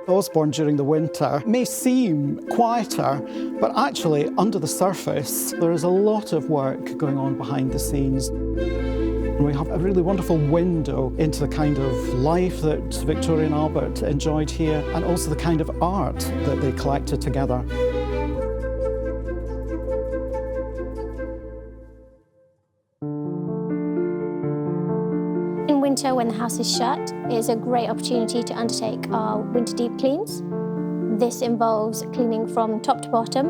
Osborne during the winter may seem quieter, but actually under the surface there is a lot of work going on behind the scenes. We have a really wonderful window into the kind of life that Victoria and Albert enjoyed here, and also the kind of art that they collected together. In winter, when the house is shut, it is a great opportunity to undertake our winter deep cleans. This involves cleaning from top to bottom,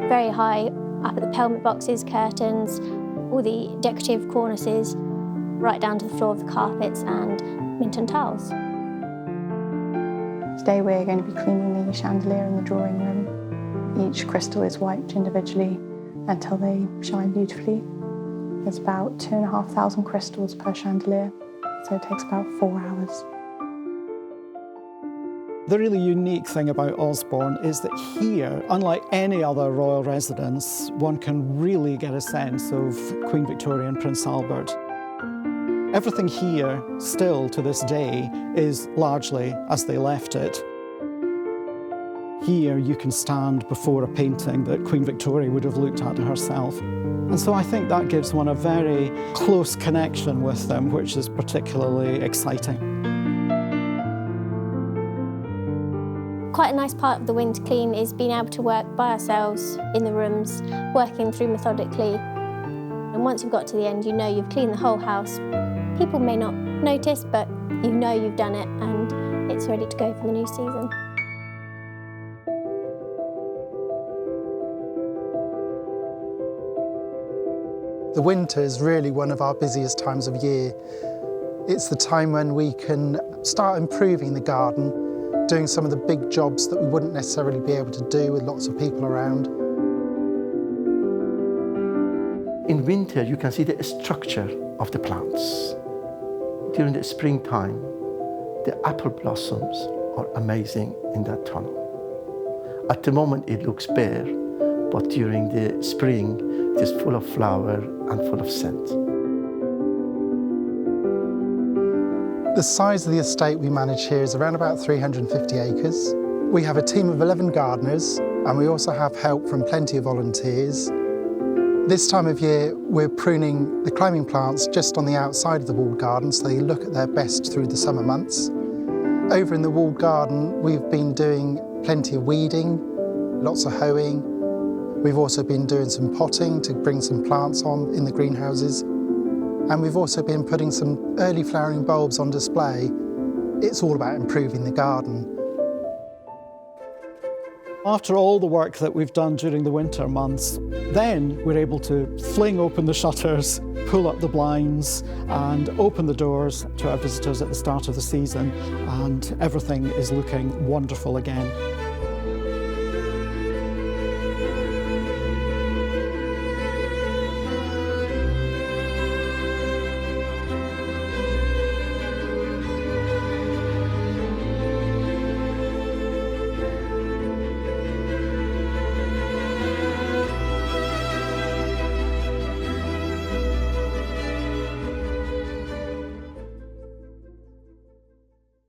very high up at the pelmet boxes, curtains, all the decorative cornices, right down to the floor of the carpets and Minton towels. Today we're going to be cleaning the chandelier in the drawing room. Each crystal is wiped individually until they shine beautifully. There's about 2,500 crystals per chandelier, so it takes about 4 hours. The really unique thing about Osborne is that here, unlike any other royal residence, one can really get a sense of Queen Victoria and Prince Albert. Everything here, still to this day, is largely as they left it. Here you can stand before a painting that Queen Victoria would have looked at herself. And so I think that gives one a very close connection with them, which is particularly exciting. Quite a nice part of the winter clean is being able to work by ourselves in the rooms, working through methodically. And once you've got to the end, you know you've cleaned the whole house. People may not notice, but you know you've done it and it's ready to go for the new season. The winter is really one of our busiest times of year. It's the time when we can start improving the garden, doing some of the big jobs that we wouldn't necessarily be able to do with lots of people around. In winter, you can see the structure of the plants. During the springtime, the apple blossoms are amazing in that tunnel. At the moment, it looks bare, but during the spring, it is full of flower and full of scent. The size of the estate we manage here is around about 350 acres. We have a team of 11 gardeners, and we also have help from plenty of volunteers. This time of year, we're pruning the climbing plants just on the outside of the walled garden so they look at their best through the summer months. Over in the walled garden, we've been doing plenty of weeding, lots of hoeing. We've also been doing some potting to bring some plants on in the greenhouses. And we've also been putting some early flowering bulbs on display. It's all about improving the garden. After all the work that we've done during the winter months, then we're able to fling open the shutters, pull up the blinds and open the doors to our visitors at the start of the season, and everything is looking wonderful again.